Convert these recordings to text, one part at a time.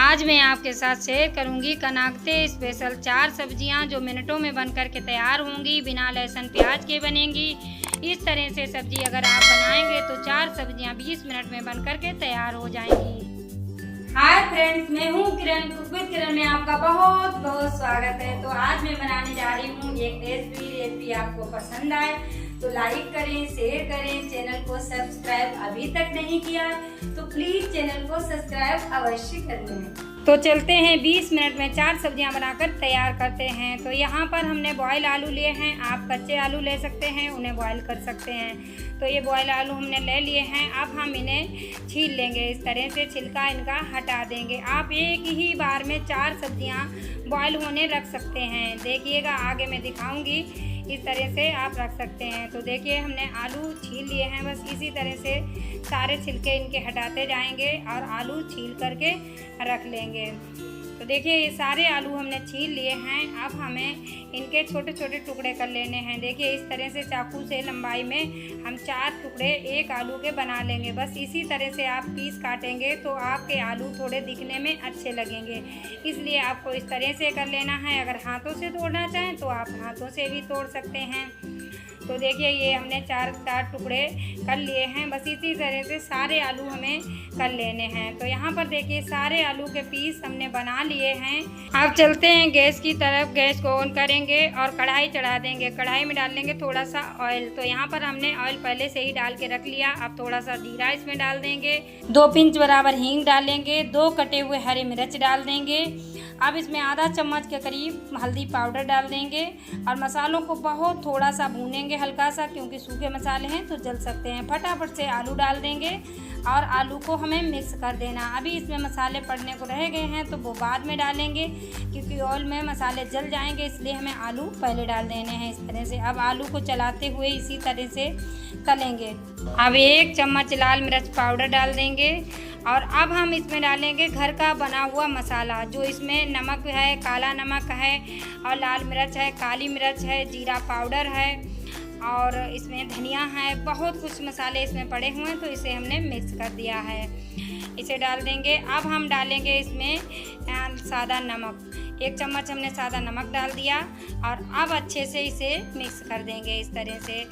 आज मैं आपके साथ शेयर करूंगी कनाकते स्पेशल 4 सब्जियां जो मिनटों में बनकर के तैयार होंगी, बिना लहसुन प्याज के बनेंगी। इस तरह से सब्जी अगर आप बनाएंगे तो 4 सब्जियां 20 मिनट में बनकर के तैयार हो जाएंगी। हाय फ्रेंड्स, मैं हूँ किरण, कुक विद किरण में आपका बहुत बहुत स्वागत है। तो आज मैं बनाने जा रही हूँ एक रेसिपी आपको पसंद आए तो लाइक करें, शेयर करें। चैनल को सब्सक्राइब अभी तक नहीं किया तो प्लीज चैनल को सब्सक्राइब अवश्य कर लें। तो चलते हैं 20 मिनट में 4 सब्जियां बनाकर तैयार करते हैं। तो यहाँ पर हमने बॉयल आलू लिए हैं, आप कच्चे आलू ले सकते हैं, उन्हें बॉयल कर सकते हैं। तो ये बॉयल आलू हमने ले लिए हैं। अब हम इन्हें छील लेंगे, इस तरह से छिलका इनका हटा देंगे। आप एक ही बार में 4 सब्जियां बॉयल होने रख सकते हैं। देखिएगा, आगे मैं दिखाऊंगी, इस तरह से आप रख सकते हैं। तो देखिए, हमने आलू छील लिए हैं। बस इसी तरह से सारे छिलके इनके हटाते जाएंगे और आलू छील करके रख लेंगे। तो देखिए, ये सारे आलू हमने छील लिए हैं। अब हमें इनके छोटे छोटे टुकड़े कर लेने हैं। देखिए, इस तरह से चाकू से लंबाई में हम 4 टुकड़े एक आलू के बना लेंगे। बस इसी तरह से आप पीस काटेंगे तो आपके आलू थोड़े दिखने में अच्छे लगेंगे, इसलिए आपको इस तरह से कर लेना है। अगर हाथों से तोड़ना चाहें तो आप हाथों से भी तोड़ सकते हैं। तो देखिए, ये हमने 4 टुकड़े कर लिए हैं। बस इसी तरह से सारे आलू हमें कर लेने हैं। तो यहाँ पर देखिए, सारे आलू के पीस हमने बना लिए हैं। अब चलते हैं गैस की तरफ। गैस को ऑन करेंगे और कढ़ाई चढ़ा देंगे। कढ़ाई में डाल लेंगे थोड़ा सा ऑयल। तो यहाँ पर हमने ऑयल पहले से ही डाल के रख लिया। अब थोड़ा सा जीरा इसमें डाल देंगे, 2 पिंच बराबर हींग डालेंगे, 2 कटे हुए हरी मिर्च डाल देंगे। अब इसमें आधा चम्मच के करीब हल्दी पाउडर डाल देंगे और मसालों को बहुत थोड़ा सा भूनेंगे, हल्का सा, क्योंकि सूखे मसाले हैं तो जल सकते हैं। फटाफट से आलू डाल देंगे और आलू को हमें मिक्स कर देना। अभी इसमें मसाले पड़ने को रह गए हैं तो वो बाद में डालेंगे, क्योंकि ऑयल में मसाले जल जाएंगे, इसलिए हमें आलू पहले डाल देने हैं। इस तरह से अब आलू को चलाते हुए इसी तरह से तलेंगे। अब 1 चम्मच लाल मिर्च पाउडर डाल देंगे और अब हम इसमें डालेंगे घर का बना हुआ मसाला। जो इसमें नमक है, काला नमक है और लाल मिर्च है, काली मिर्च है, जीरा पाउडर है और इसमें धनिया है। बहुत कुछ मसाले इसमें पड़े हुए हैं, तो इसे हमने मिक्स कर दिया है। इसे डाल देंगे। अब हम डालेंगे इसमें सादा नमक, 1 चम्मच हमने सादा नमक डाल दिया और अब अच्छे से इसे मिक्स कर देंगे इस तरह से।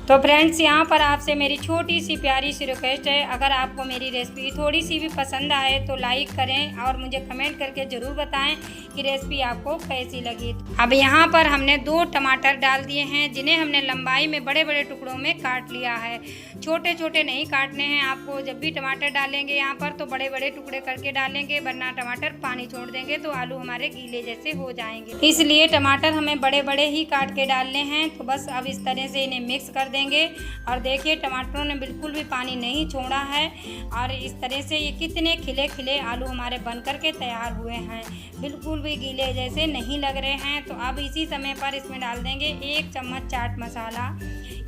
तो फ्रेंड्स, यहाँ पर आपसे मेरी छोटी सी प्यारी सी रिक्वेस्ट है, अगर आपको मेरी रेसिपी थोड़ी सी भी पसंद आए तो लाइक करें और मुझे कमेंट करके ज़रूर बताएं कि रेसिपी आपको कैसी लगी। अब यहाँ पर हमने 2 टमाटर डाल दिए हैं, जिन्हें हमने लंबाई में बड़े बड़े टुकड़ों में काट लिया है। छोटे छोटे नहीं काटने हैं आपको। जब भी टमाटर डालेंगे यहाँ पर तो बड़े बड़े टुकड़े करके डालेंगे, वरना टमाटर पानी छोड़ देंगे तो आलू हमारे गीले जैसे हो जाएंगे। इसलिए टमाटर हमें बड़े बड़े ही काट के डालने हैं। तो बस अब इस तरह से इन्हें मिक्स कर देंगे और देखिए, टमाटरों ने बिल्कुल भी पानी नहीं छोड़ा है और इस तरह से ये कितने खिले खिले आलू हमारे बनकर के तैयार हुए हैं, बिल्कुल भी गीले जैसे नहीं लग रहे हैं। तो अब इसी समय पर इसमें डाल देंगे 1 चम्मच चाट मसाला,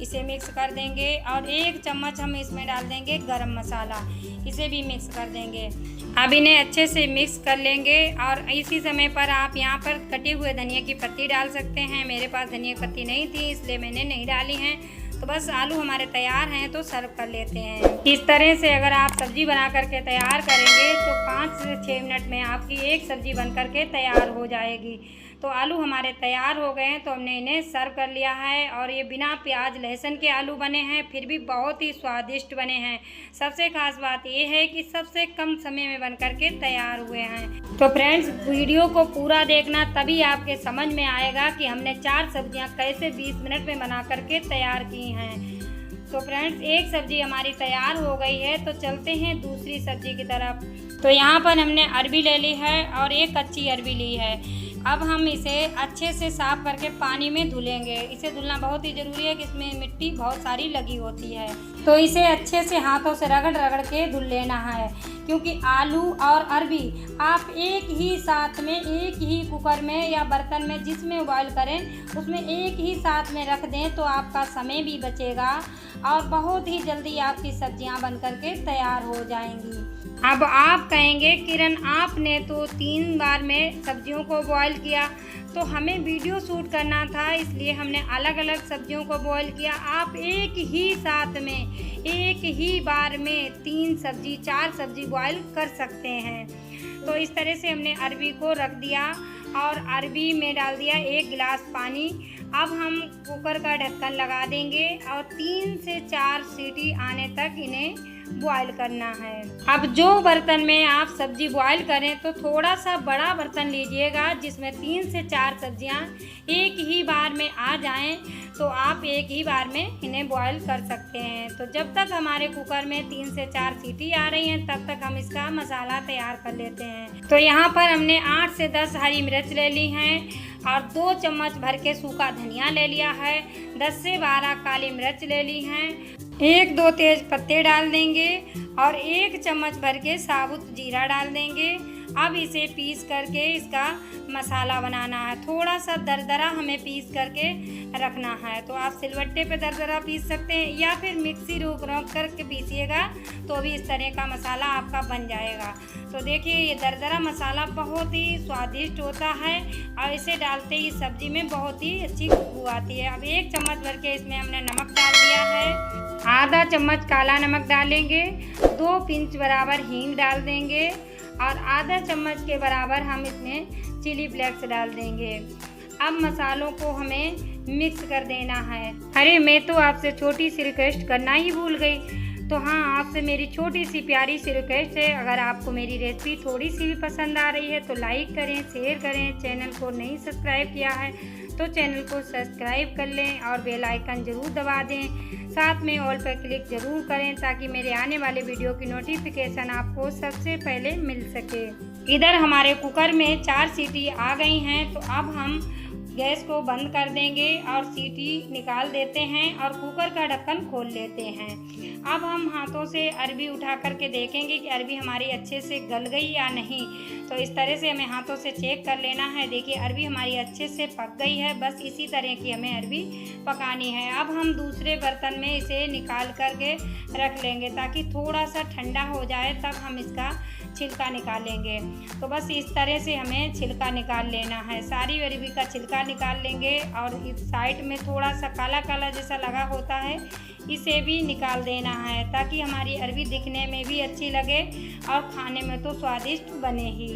इसे मिक्स कर देंगे और 1 चम्मच हम इसमें डाल देंगे गरम मसाला, इसे भी मिक्स कर देंगे। अब इन्हें अच्छे से मिक्स कर लेंगे और इसी समय पर आप यहाँ पर कटे हुए धनिया की पत्ती डाल सकते हैं। मेरे पास धनिया की पत्ती नहीं थी, इसलिए मैंने नहीं डाली हैं। तो बस आलू हमारे तैयार हैं, तो सर्व कर लेते हैं। इस तरह से अगर आप सब्जी बना करके तैयार करेंगे तो 5 से 6 मिनट में आपकी एक सब्जी बन करके तैयार हो जाएगी। तो आलू हमारे तैयार हो गए हैं, तो हमने इन्हें सर्व कर लिया है। और ये बिना प्याज लहसुन के आलू बने हैं, फिर भी बहुत ही स्वादिष्ट बने हैं। सबसे खास बात ये है कि सबसे कम समय में बन करके तैयार हुए हैं। तो फ्रेंड्स, वीडियो को पूरा देखना, तभी आपके समझ में आएगा कि हमने 4 सब्जियां कैसे 20 मिनट में बना करके तैयार की हैं। तो फ्रेंड्स, एक सब्जी हमारी तैयार हो गई है, तो चलते हैं दूसरी सब्जी की तरफ। तो यहाँ पर हमने अरबी ले ली है और एक कच्ची अरबी ली है। अब हम इसे अच्छे से साफ करके पानी में धुलेंगे। इसे धुलना बहुत ही ज़रूरी है कि इसमें मिट्टी बहुत सारी लगी होती है। तो इसे अच्छे से हाथों से रगड़ रगड़ के धुल लेना है, क्योंकि आलू और अरबी आप एक ही साथ में, एक ही कुकर में या बर्तन में जिसमें बॉयल करें उसमें एक ही साथ में रख दें, तो आपका समय भी बचेगा और बहुत ही जल्दी आपकी सब्जियां बनकर के तैयार हो जाएंगी। अब आप कहेंगे, किरण आपने तो 3 बार में सब्जियों को बॉयल किया, तो हमें वीडियो शूट करना था इसलिए हमने अलग अलग सब्जियों को बॉयल किया। आप एक ही साथ में, एक ही बार में 3 सब्जी 4 सब्जी बॉयल कर सकते हैं। तो इस तरह से हमने अरबी को रख दिया और अरबी में डाल दिया 1 गिलास पानी। अब हम कुकर का ढक्कन लगा देंगे और 3 से 4 सीटी आने तक इन्हें बॉईल करना है। अब जो बर्तन में आप सब्जी बॉईल करें तो थोड़ा सा बड़ा बर्तन लीजिएगा जिसमें 3 से 4 सब्जियां एक ही बार में आ जाएं, तो आप एक ही बार में इन्हें बॉईल कर सकते हैं। तो जब तक हमारे कुकर में 3 से 4 सीटी आ रही हैं तब तक हम इसका मसाला तैयार कर लेते हैं। तो यहाँ पर हमने 8 से 10 हरी मिर्च ले ली हैं और 2 चम्मच भर के सूखा धनिया ले लिया है, 10 से 12 काली मिर्च ले ली हैं, 1-2 तेज पत्ते डाल देंगे और 1 चम्मच भर के साबुत जीरा डाल देंगे। अब इसे पीस करके इसका मसाला बनाना है। थोड़ा सा दरदरा हमें पीस करके रखना है। तो आप सिलबट्टे पे दरदरा पीस सकते हैं या फिर मिक्सी रोक करके पीसिएगा तो भी इस तरह का मसाला आपका बन जाएगा। तो देखिए ये दरदरा मसाला बहुत ही स्वादिष्ट होता है और इसे डालते ही सब्जी में बहुत ही अच्छी खुशबू आती है। अब 1 चम्मच भर के इसमें हमने नमक डाल दिया है, आधा चम्मच काला नमक डालेंगे, 2 पिंच बराबर हींग डाल देंगे और आधा चम्मच के बराबर हम इसमें चिली फ्लेक्स डाल देंगे। अब मसालों को हमें मिक्स कर देना है। अरे मैं तो आपसे छोटी सी रिक्वेस्ट करना ही भूल गई। तो हाँ, आपसे मेरी छोटी सी प्यारी सी रिक्वेस्ट है, अगर आपको मेरी रेसिपी थोड़ी सी भी पसंद आ रही है तो लाइक करें, शेयर करें। चैनल को नहीं सब्सक्राइब किया है तो चैनल को सब्सक्राइब कर लें और बेल आइकन ज़रूर दबा दें। साथ में ऑल पर क्लिक ज़रूर करें ताकि मेरे आने वाले वीडियो की नोटिफिकेशन आपको सबसे पहले मिल सके। इधर हमारे कुकर में 4 सीटी आ गई हैं, तो अब हम गैस को बंद कर देंगे और सीटी निकाल देते हैं और कुकर का ढक्कन खोल लेते हैं। अब हम हाथों से अरबी उठा करके देखेंगे कि अरबी हमारी अच्छे से गल गई या नहीं। तो इस तरह से हमें हाथों से चेक कर लेना है। देखिए अरबी हमारी अच्छे से पक गई है, बस इसी तरह की हमें अरबी पकानी है। अब हम दूसरे बर्तन में इसे निकाल करके रख लेंगे ताकि थोड़ा सा ठंडा हो जाए, तब हम इसका छिलका निकालेंगे। तो बस इस तरह से हमें छिलका निकाल लेना है। सारी अरबी का छिलका निकाल लेंगे और इस साइड में थोड़ा सा काला काला जैसा लगा होता है इसे भी निकाल देना है ताकि हमारी अरबी दिखने में भी अच्छी लगे और खाने में तो स्वादिष्ट बने ही।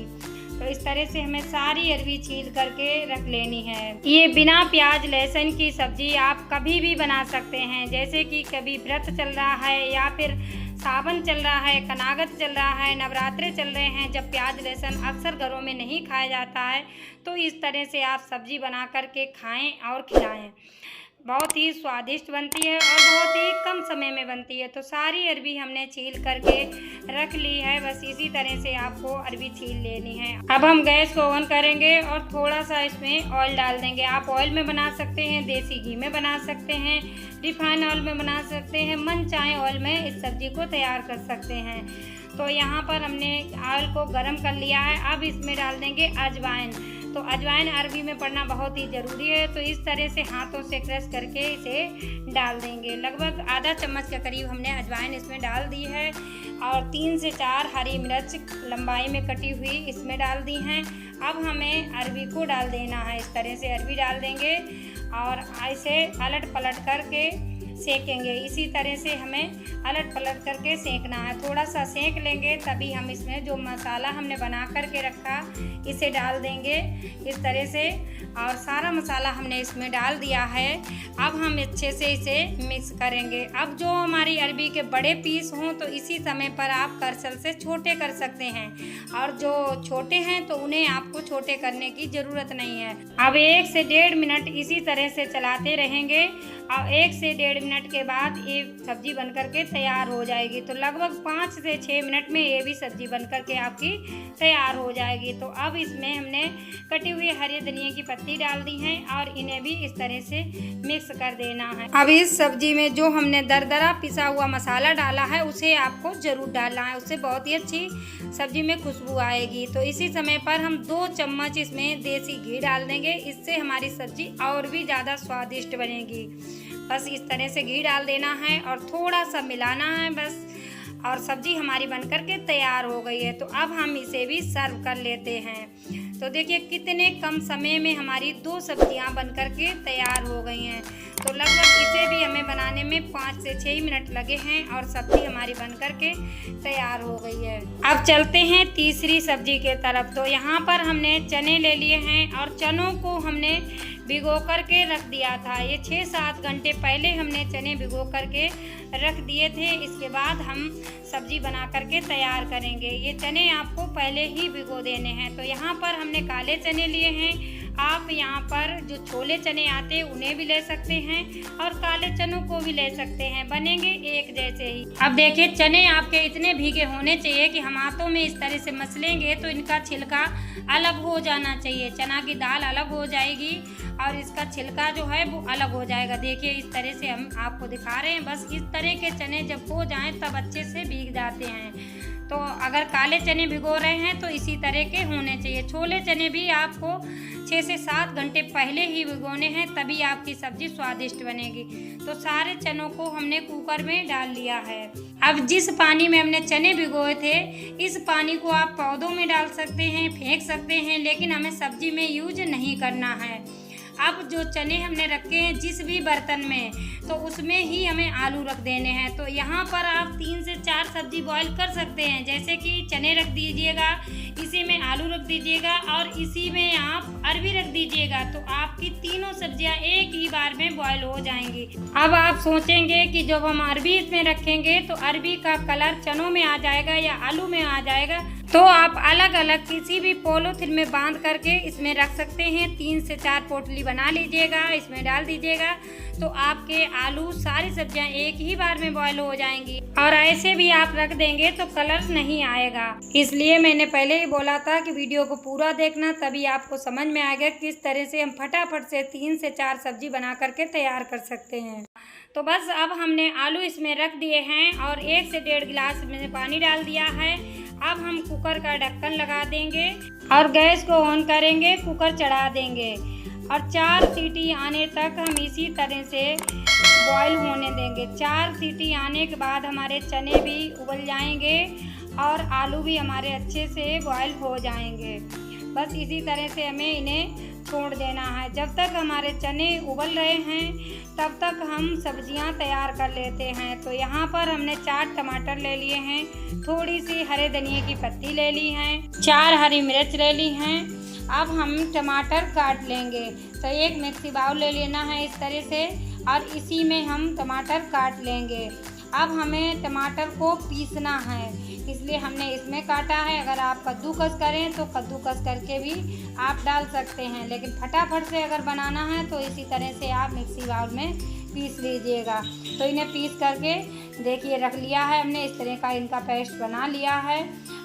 तो इस तरह से हमें सारी अरबी छील करके रख लेनी है। ये बिना प्याज लहसुन की सब्जी आप कभी भी बना सकते हैं, जैसे कि कभी व्रत चल रहा है या फिर सावन चल रहा है, कनागत चल रहा है, नवरात्रे चल रहे हैं, जब प्याज लहसुन अक्सर घरों में नहीं खाया जाता है, तो इस तरह से आप सब्जी बना करके खाएं और खिलाएं। बहुत ही स्वादिष्ट बनती है और बहुत ही कम समय में बनती है। तो सारी अरबी हमने छील करके रख ली है, बस इसी तरह से आपको अरबी छील लेनी है। अब हम गैस को ऑन करेंगे और थोड़ा सा इसमें ऑयल डाल देंगे। आप ऑयल में बना सकते हैं, देसी घी में बना सकते हैं, रिफाइंड ऑयल में बना सकते हैं, मन चाहे ऑयल में इस सब्जी को तैयार कर सकते हैं। तो यहाँ पर हमने ऑयल को गर्म कर लिया है। अब इसमें डाल देंगे अजवाइन। तो अजवाइन अरबी में पड़ना बहुत ही ज़रूरी है। तो इस तरह से हाथों से क्रश करके इसे डाल देंगे। लगभग आधा चम्मच के करीब हमने अजवाइन इसमें डाल दी है और 3 से 4 हरी मिर्च लंबाई में कटी हुई इसमें डाल दी हैं। अब हमें अरबी को डाल देना है। इस तरह से अरबी डाल देंगे और इसे पलट पलट करके सेकेंगे। इसी तरह से हमें अलट पलट करके सेकना है। थोड़ा सा सेक लेंगे तभी हम इसमें जो मसाला हमने बना करके रखा इसे डाल देंगे इस तरह से। और सारा मसाला हमने इसमें डाल दिया है। अब हम अच्छे से इसे मिक्स करेंगे। अब जो हमारी अरबी के बड़े पीस हों तो इसी समय पर आप करछल से छोटे कर सकते हैं और जो छोटे हैं तो उन्हें आपको छोटे करने की ज़रूरत नहीं है। अब 1 से 1.5 मिनट इसी तरह से चलाते रहेंगे और 1 से 1.5 मिनट के बाद ये सब्जी बनकर के तैयार हो जाएगी। तो लगभग 5 से 6 मिनट में ये भी सब्जी बनकर के आपकी तैयार हो जाएगी। तो अब इसमें हमने कटी हुई हरी धनिया की पत्ती डाल दी है और इन्हें भी इस तरह से मिक्स कर देना है। अब इस सब्जी में जो हमने दरदरा पिसा हुआ मसाला डाला है उसे आपको ज़रूर डालना है, उससे बहुत ही अच्छी सब्जी में खुशबू आएगी। तो इसी समय पर हम 2 चम्मच इसमें देसी घी डाल देंगे, इससे हमारी सब्जी और भी ज़्यादा स्वादिष्ट बनेगी। बस इस तरह से घी डाल देना है और थोड़ा सा मिलाना है बस, और सब्जी हमारी बनकर के तैयार हो गई है। तो अब हम इसे भी सर्व कर लेते हैं। तो देखिए कितने कम समय में हमारी 2 सब्जियां बनकर के तैयार हो गई हैं। तो लगभग इसे भी हमें बनाने में 5 से 6 मिनट लगे हैं और सब्जी हमारी बनकर के तैयार हो गई है। अब चलते हैं तीसरी सब्जी के तरफ। तो यहाँ पर हमने चने ले लिए हैं और चनों को हमने भिगो कर के रख दिया था। ये 6-7 घंटे पहले हमने चने भिगो कर के रख दिए थे। इसके बाद हम सब्जी बना कर के तैयार करेंगे। ये चने आपको पहले ही भिगो देने हैं। तो यहाँ पर हमने काले चने लिए हैं। आप यहाँ पर जो छोले चने आते हैं उन्हें भी ले सकते हैं और काले चनों को भी ले सकते हैं, बनेंगे एक जैसे ही। अब देखिए चने आपके इतने भीगे होने चाहिए कि हम हाथों में इस तरह से मसलेंगे तो इनका छिलका अलग हो जाना चाहिए। चना की दाल अलग हो जाएगी और इसका छिलका जो है वो अलग हो जाएगा। देखिए इस तरह से हम आपको दिखा रहे हैं। बस इस तरह के चने जब हो जाएं तब अच्छे से भीग जाते हैं। तो अगर काले चने भिगो रहे हैं तो इसी तरह के होने चाहिए। छोले चने भी आपको 6 से 7 घंटे पहले ही भिगोने हैं, तभी आपकी सब्जी स्वादिष्ट बनेगी। तो सारे चनों को हमने कुकर में डाल लिया है। अब जिस पानी में हमने चने भिगोए थे इस पानी को आप पौधों में डाल सकते हैं, फेंक सकते हैं, लेकिन हमें सब्जी में यूज नहीं करना है। अब जो चने हमने रखे हैं जिस भी बर्तन में, तो उसमें ही हमें आलू रख देने हैं। तो यहाँ पर आप 3 से 4 सब्जी बॉईल कर सकते हैं। जैसे कि चने रख दीजिएगा, इसी में आलू रख दीजिएगा और इसी में आप अरबी रख दीजिएगा। तो आपकी तीनों सब्जियाँ एक ही बार में बॉईल हो जाएंगी। अब आप सोचेंगे कि जब हम अरबी इसमें रखेंगे तो अरबी का कलर चनों में आ जाएगा या आलू में आ जाएगा। तो आप अलग अलग किसी भी पॉलीथिन में बांध करके इसमें रख सकते हैं। 3 से 4 पोटली बना लीजिएगा, इसमें डाल दीजिएगा, तो आपके आलू सारी सब्जियां एक ही बार में बॉईल हो जाएंगी। और ऐसे भी आप रख देंगे तो कलर नहीं आएगा। इसलिए मैंने पहले ही बोला था कि वीडियो को पूरा देखना, तभी आपको समझ में आएगा किस तरह से हम फटाफट से 3 से 4 सब्जी बना करके तैयार कर सकते हैं। तो बस अब हमने आलू इसमें रख दिए हैं और 1 से 1.5 गिलास में पानी डाल दिया है। अब हम कुकर का ढक्कन लगा देंगे और गैस को ऑन करेंगे, कुकर चढ़ा देंगे और 4 सीटी आने तक हम इसी तरह से बॉईल होने देंगे। 4 सीटी आने के बाद हमारे चने भी उबल जाएंगे और आलू भी हमारे अच्छे से बॉईल हो जाएंगे। बस इसी तरह से हमें इन्हें छोड़ देना है। जब तक हमारे चने उबल रहे हैं तब तक हम सब्जियां तैयार कर लेते हैं। तो यहाँ पर हमने 4 टमाटर ले लिए हैं, थोड़ी सी हरे धनिए की पत्ती ले ली हैं, 4 हरी मिर्च ले ली हैं। अब हम टमाटर काट लेंगे। तो एक मिक्सी बाउल ले लेना है इस तरह से और इसी में हम टमाटर काट लेंगे। अब हमें टमाटर को पीसना है, इसलिए हमने इसमें काटा है। अगर आप कद्दूकस करें तो कद्दूकस करके भी आप डाल सकते हैं, लेकिन फटाफट से अगर बनाना है तो इसी तरह से आप मिक्सी बाउल में पीस लीजिएगा। तो इन्हें पीस करके देखिए रख लिया है हमने, इस तरह का इनका पेस्ट बना लिया है।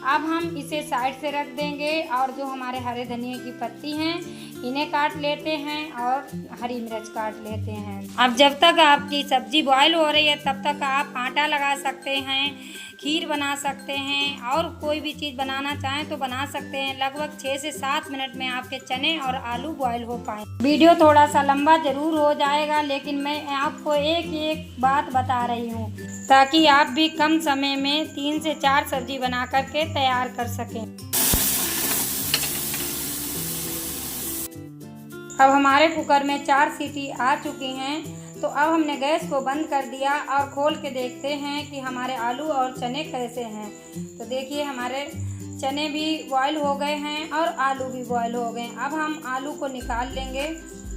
अब हम इसे साइड से रख देंगे और जो हमारे हरे धनिए की पत्ती हैं इन्हें काट लेते हैं और हरी मिर्च काट लेते हैं। अब जब तक आपकी सब्जी बॉईल हो रही है तब तक आप आटा लगा सकते हैं, खीर बना सकते हैं और कोई भी चीज़ बनाना चाहें तो बना सकते हैं। लगभग 6 से 7 मिनट में आपके चने और आलू बॉईल हो पाए। वीडियो थोड़ा सा लंबा ज़रूर हो जाएगा, लेकिन मैं आपको एक एक बात बता रही हूँ ताकि आप भी कम समय में 3 से 4 सब्जी बना करके तैयार कर सकें। अब हमारे कुकर में 4 सीटी आ चुकी हैं। तो अब हमने गैस को बंद कर दिया और खोल के देखते हैं कि हमारे आलू और चने कैसे हैं। तो देखिए हमारे चने भी बॉईल हो गए हैं और आलू भी बॉईल हो गए। अब हम आलू को निकाल लेंगे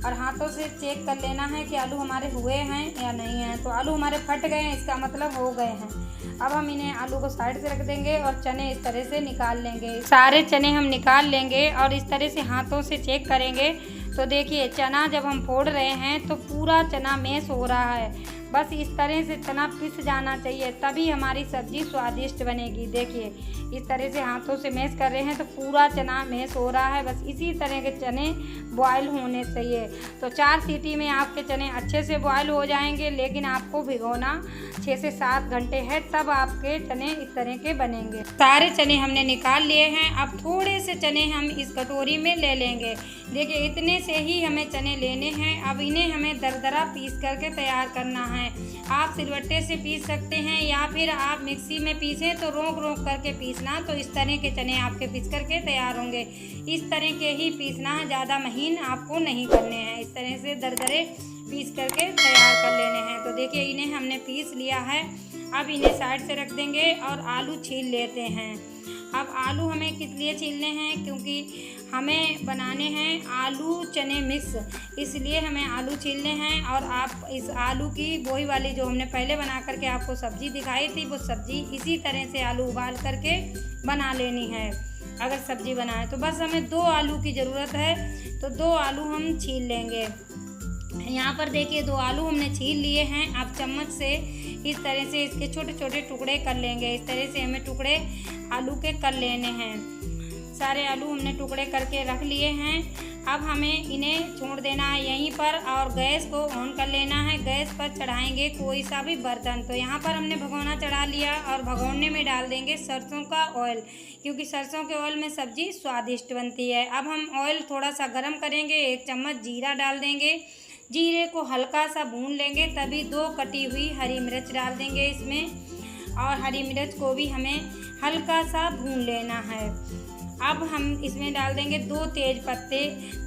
और हाथों से चेक कर लेना है कि आलू हमारे हुए हैं या नहीं हैं। तो आलू हमारे फट गए हैं, इसका मतलब हो गए हैं। अब हम इन्हें आलू को साइड से रख देंगे और चने इस तरह से निकाल लेंगे। सारे चने हम निकाल लेंगे और इस तरह से हाथों से चेक करेंगे। तो देखिए चना जब हम फोड़ रहे हैं तो पूरा चना मैश हो रहा है। बस इस तरह से चना पिस जाना चाहिए, तभी हमारी सब्ज़ी स्वादिष्ट बनेगी। देखिए इस तरह से हाथों से मैश कर रहे हैं तो पूरा चना मैश हो रहा है। बस इसी तरह के चने बॉईल होने चाहिए। तो 4 सीटी में आपके चने अच्छे से बॉईल हो जाएंगे, लेकिन आपको भिगोना 6 से 7 घंटे है, तब आपके चने इस तरह के बनेंगे। सारे चने हमने निकाल लिए हैं। अब थोड़े से चने हम इस कटोरी में ले लेंगे। देखिए इतने से ही हमें चने लेने हैं। अब इन्हें हमें दरदरा पीस करके तैयार करना है। है। आप सिलबट्टे से पीस सकते हैं या फिर आप मिक्सी में पीसें तो रोक करके पीसना, तो इस तरह के चने आपके पीस करके तैयार होंगे। इस तरह के ही पीसना है, ज़्यादा महीन आपको नहीं करने हैं। इस तरह से दरदरे पीस करके तैयार कर लेने हैं। तो देखिए इन्हें हमने पीस लिया है। अब इन्हें साइड से रख देंगे और आलू छील लेते हैं। अब आलू हमें किस लिए छीलने हैं, क्योंकि हमें बनाने हैं आलू चने मिक्स, इसलिए हमें आलू छीलने हैं। और आप इस आलू की वही वाली जो हमने पहले बना करके आपको सब्ज़ी दिखाई थी, वो सब्ज़ी इसी तरह से आलू उबाल करके बना लेनी है। अगर सब्ज़ी बनाए तो बस हमें 2 आलू की ज़रूरत है, तो 2 आलू हम छील लेंगे। यहाँ पर देखिए 2 आलू हमने छील लिए हैं। अब चम्मच से इस तरह से इसके छोटे छोटे टुकड़े कर लेंगे। इस तरह से हमें टुकड़े आलू के कर लेने हैं। सारे आलू हमने टुकड़े करके रख लिए हैं। अब हमें इन्हें छोड़ देना है यहीं पर और गैस को ऑन कर लेना है। गैस पर चढ़ाएंगे कोई सा भी बर्तन। तो यहाँ पर हमने भगोना चढ़ा लिया और भगोने में डाल देंगे सरसों का ऑयल, क्योंकि सरसों के ऑयल में सब्ज़ी स्वादिष्ट बनती है। अब हम ऑयल थोड़ा सा गर्म करेंगे। 1 चम्मच जीरा डाल देंगे। जीरे को हल्का सा भून लेंगे, तभी 2 कटी हुई हरी मिर्च डाल देंगे इसमें, और हरी मिर्च को भी हमें हल्का सा भून लेना है। अब हम इसमें डाल देंगे 2 तेज पत्ते,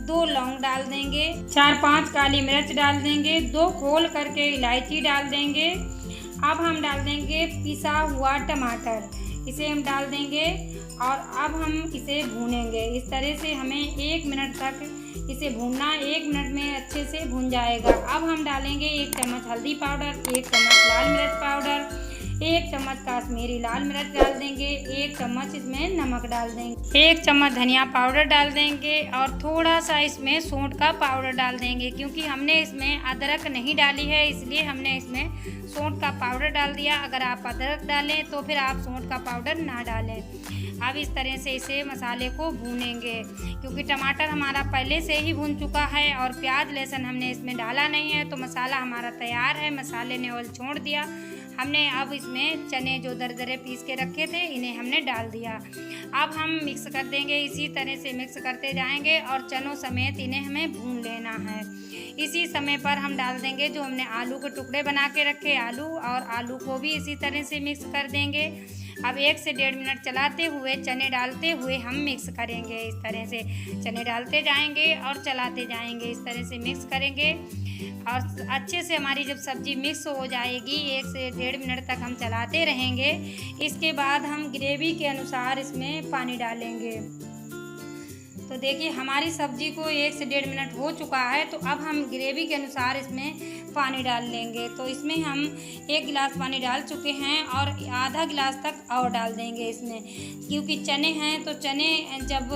2 लौंग डाल देंगे, 4-5 काली मिर्च डाल देंगे, 2 खोल करके इलायची डाल देंगे। अब हम डाल देंगे पिसा हुआ टमाटर, इसे हम डाल देंगे और अब हम इसे भूनेंगे। इस तरह से हमें 1 मिनट तक इसे भूनना। 1 मिनट में अच्छे से भून जाएगा। अब हम डालेंगे 1 चम्मच हल्दी पाउडर, 1 चम्मच लाल मिर्च पाउडर, 1 चम्मच काश्मीरी लाल मिर्च डाल देंगे, 1 चम्मच इसमें नमक डाल देंगे, 1 चम्मच धनिया पाउडर डाल देंगे और थोड़ा सा इसमें सौंठ का पाउडर डाल देंगे। क्योंकि हमने इसमें अदरक नहीं डाली है, इसलिए हमने इसमें सौंठ का पाउडर डाल दिया। अगर आप अदरक डालें तो फिर आप सौंठ का पाउडर ना डालें। अब इस तरह से इसे मसाले को भूनेंगे, क्योंकि टमाटर हमारा पहले से ही भून चुका है और प्याज लहसुन हमने इसमें डाला नहीं है। तो मसाला हमारा तैयार है। मसाले ने ऑयल छोड़ दिया। हमने अब इसमें चने जो दरदरे पीस के रखे थे इन्हें हमने डाल दिया। अब हम मिक्स कर देंगे। इसी तरह से मिक्स करते जाएंगे और चनों समेत इन्हें हमें भून लेना है। इसी समय पर हम डाल देंगे जो हमने आलू के टुकड़े बना के रखे आलू, और आलू को भी इसी तरह से मिक्स कर देंगे। अब 1 से 1.5 मिनट चलाते हुए चने डालते हुए हम मिक्स करेंगे। इस तरह से चने डालते जाएंगे और चलाते जाएंगे। इस तरह से मिक्स करेंगे और अच्छे से हमारी जब सब्ज़ी मिक्स हो जाएगी 1 से 1.5 मिनट तक हम चलाते रहेंगे। इसके बाद हम ग्रेवी के अनुसार इसमें पानी डालेंगे। तो देखिए हमारी सब्ज़ी को 1 से 1.5 मिनट हो चुका है। तो अब हम ग्रेवी के अनुसार इसमें पानी डाल लेंगे। तो इसमें हम 1 गिलास पानी डाल चुके हैं और आधा गिलास तक और डाल देंगे इसमें, क्योंकि चने हैं तो चने जब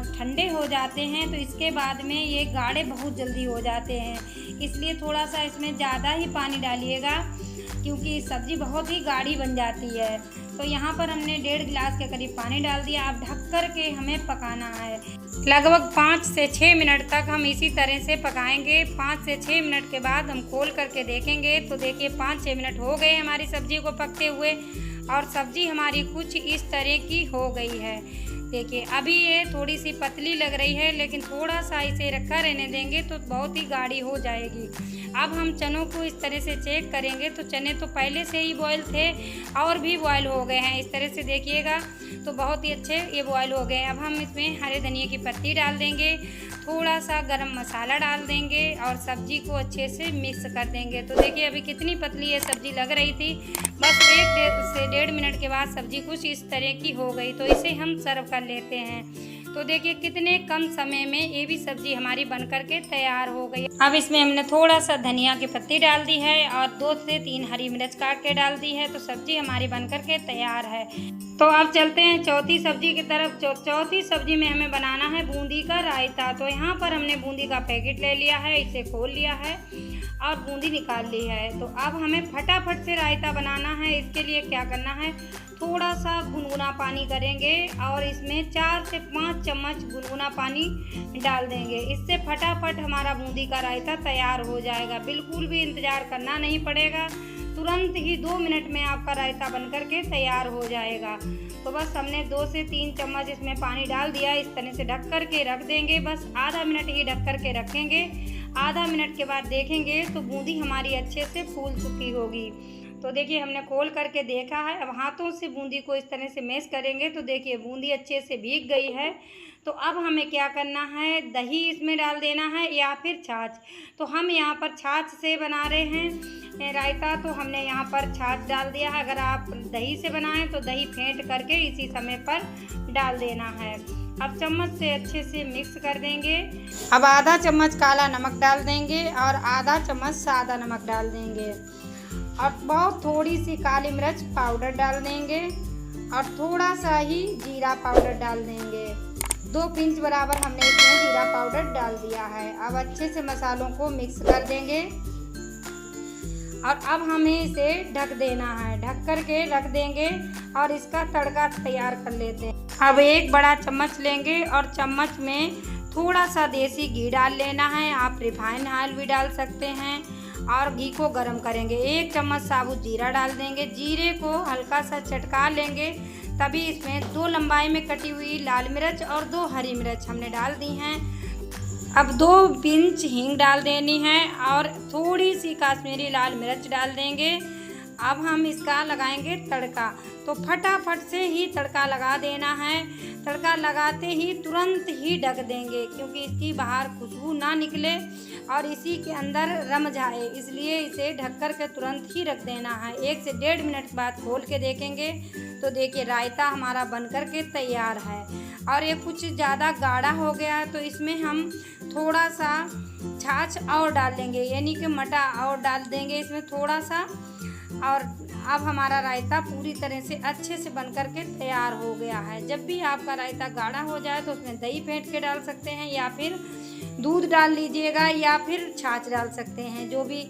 ठंडे हो जाते हैं तो इसके बाद में ये गाढ़े बहुत जल्दी हो जाते हैं। इसलिए थोड़ा सा इसमें ज़्यादा ही पानी डालिएगा, क्योंकि सब्ज़ी बहुत ही गाढ़ी बन जाती है। तो यहाँ पर हमने 1.5 गिलास के करीब पानी डाल दिया। अब ढक कर के हमें पकाना है। लगभग 5 से 6 मिनट तक हम इसी तरह से पकाएंगे। 5 से 6 मिनट के बाद हम खोल करके देखेंगे। तो देखिए 5-6 मिनट हो गए हमारी सब्ज़ी को पकते हुए और सब्ज़ी हमारी कुछ इस तरह की हो गई है। देखिए अभी ये थोड़ी सी पतली लग रही है, लेकिन थोड़ा सा इसे रखा रहने देंगे तो बहुत ही गाढ़ी हो जाएगी। अब हम चनों को इस तरह से चेक करेंगे। तो चने तो पहले से ही बॉयल थे और भी बॉयल हो गए हैं। इस तरह से देखिएगा तो बहुत ही अच्छे ये बॉयल हो गए। अब हम इसमें हरे धनिया की पत्ती डाल देंगे, थोड़ा सा गरम मसाला डाल देंगे और सब्ज़ी को अच्छे से मिक्स कर देंगे। तो देखिए अभी कितनी पतली ये सब्ज़ी लग रही थी। बस 1 से 1.5 मिनट के बाद सब्ज़ी कुछ इस तरह की हो गई। तो इसे हम सर्व कर लेते हैं। तो देखिए कितने कम समय में ये भी सब्ज़ी हमारी बनकर के तैयार हो गई। अब इसमें हमने थोड़ा सा धनिया की पत्ती डाल दी है और 2 से 3 हरी मिर्च काट के डाल दी है। तो सब्ज़ी हमारी बनकर के तैयार है। तो अब चलते हैं चौथी सब्ज़ी की तरफ। चौथी सब्ज़ी में हमें बनाना है बूंदी का रायता। तो यहाँ पर हमने बूंदी का पैकेट ले लिया है, इसे खोल लिया है और बूंदी निकाल ली है। तो अब हमें फटाफट से रायता बनाना है। इसके लिए क्या करना है, थोड़ा सा गुनगुना पानी करेंगे और इसमें 4 से 5 चम्मच गुनगुना पानी डाल देंगे। इससे फटाफट हमारा बूंदी का रायता तैयार हो जाएगा। बिल्कुल भी इंतज़ार करना नहीं पड़ेगा, तुरंत ही 2 मिनट में आपका रायता बनकर के तैयार हो जाएगा। तो बस हमने 2 से 3 चम्मच इसमें पानी डाल दिया। इस तरह से ढक कर के रख देंगे। बस आधा मिनट ही ढक कर के रखेंगे आधा मिनट के बाद देखेंगे तो बूंदी हमारी अच्छे से फूल चुकी होगी। तो देखिए हमने खोल करके देखा है। अब हाथों से बूंदी को इस तरह से मैश करेंगे तो देखिए बूंदी अच्छे से भीग गई है। तो अब हमें क्या करना है, दही इसमें डाल देना है या फिर छाछ। तो हम यहाँ पर छाछ से बना रहे हैं रायता, तो हमने यहाँ पर छाछ डाल दिया है। अगर आप दही से बनाएं तो दही फेंट करके इसी समय पर डाल देना है। अब चम्मच से अच्छे से मिक्स कर देंगे। अब आधा चम्मच काला नमक डाल देंगे और आधा चम्मच सादा नमक डाल देंगे और बहुत थोड़ी सी काली मिर्च पाउडर डाल देंगे और थोड़ा सा ही जीरा पाउडर डाल देंगे। 2 पिंच बराबर हमने इसमें जीरा पाउडर डाल दिया है। अब अच्छे से मसालों को मिक्स कर देंगे और अब हमें इसे ढक देना है। ढक करके रख देंगे और इसका तड़का तैयार कर लेते हैं। अब एक बड़ा चम्मच लेंगे और चम्मच में थोड़ा सा देसी घी डाल लेना है। आप रिफाइंड ऑयल भी डाल सकते हैं और घी को गरम करेंगे। 1 चम्मच साबुत जीरा डाल देंगे। जीरे को हल्का सा चटका लेंगे, तभी इसमें 2 लंबाई में कटी हुई लाल मिर्च और 2 हरी मिर्च हमने डाल दी हैं। अब 2 पिंच हींग डाल देनी है और थोड़ी सी कश्मीरी लाल मिर्च डाल देंगे। अब हम इसका लगाएंगे तड़का। तो फटाफट से ही तड़का लगा देना है। तड़का लगाते ही तुरंत ही ढक देंगे क्योंकि इसकी बाहर खुशबू ना निकले और इसी के अंदर रम जाए, इसलिए इसे ढक कर के तुरंत ही रख देना है। 1 से 1.5 मिनट बाद खोल के देखेंगे तो देखिए रायता हमारा बनकर के तैयार है। और ये कुछ ज़्यादा गाढ़ा हो गया है तो इसमें हम थोड़ा सा छाछ और डाल देंगे, यानी कि मटा और डाल देंगे इसमें थोड़ा सा। और अब हमारा रायता पूरी तरह से अच्छे से बनकर के तैयार हो गया है। जब भी आपका रायता गाढ़ा हो जाए तो उसमें दही फेंट के डाल सकते हैं या फिर दूध डाल लीजिएगा या फिर छाछ डाल सकते हैं। जो भी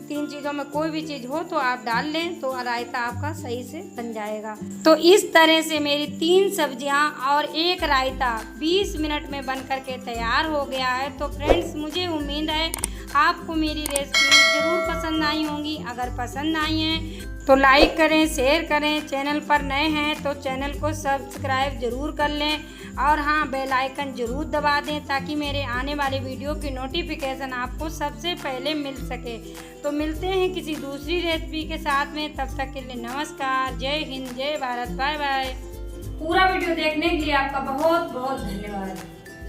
3 चीज़ों में कोई भी चीज़ हो तो आप डाल लें तो रायता आपका सही से बन जाएगा। तो इस तरह से मेरी 3 सब्जियां और 1 रायता 20 मिनट में बन कर के तैयार हो गया है। तो फ्रेंड्स, मुझे उम्मीद है आपको मेरी रेसिपी ज़रूर पसंद आई होंगी। अगर पसंद आई है तो लाइक करें, शेयर करें। चैनल पर नए हैं तो चैनल को सब्सक्राइब ज़रूर कर लें और हाँ, बेल आइकन ज़रूर दबा दें ताकि मेरे आने वाले वीडियो की नोटिफिकेशन आपको सबसे पहले मिल सके। तो मिलते हैं किसी दूसरी रेसिपी के साथ में, तब तक के लिए नमस्कार। जय हिंद, जय भारत, बाय बाय। पूरा वीडियो देखने के लिए आपका बहुत बहुत धन्यवाद।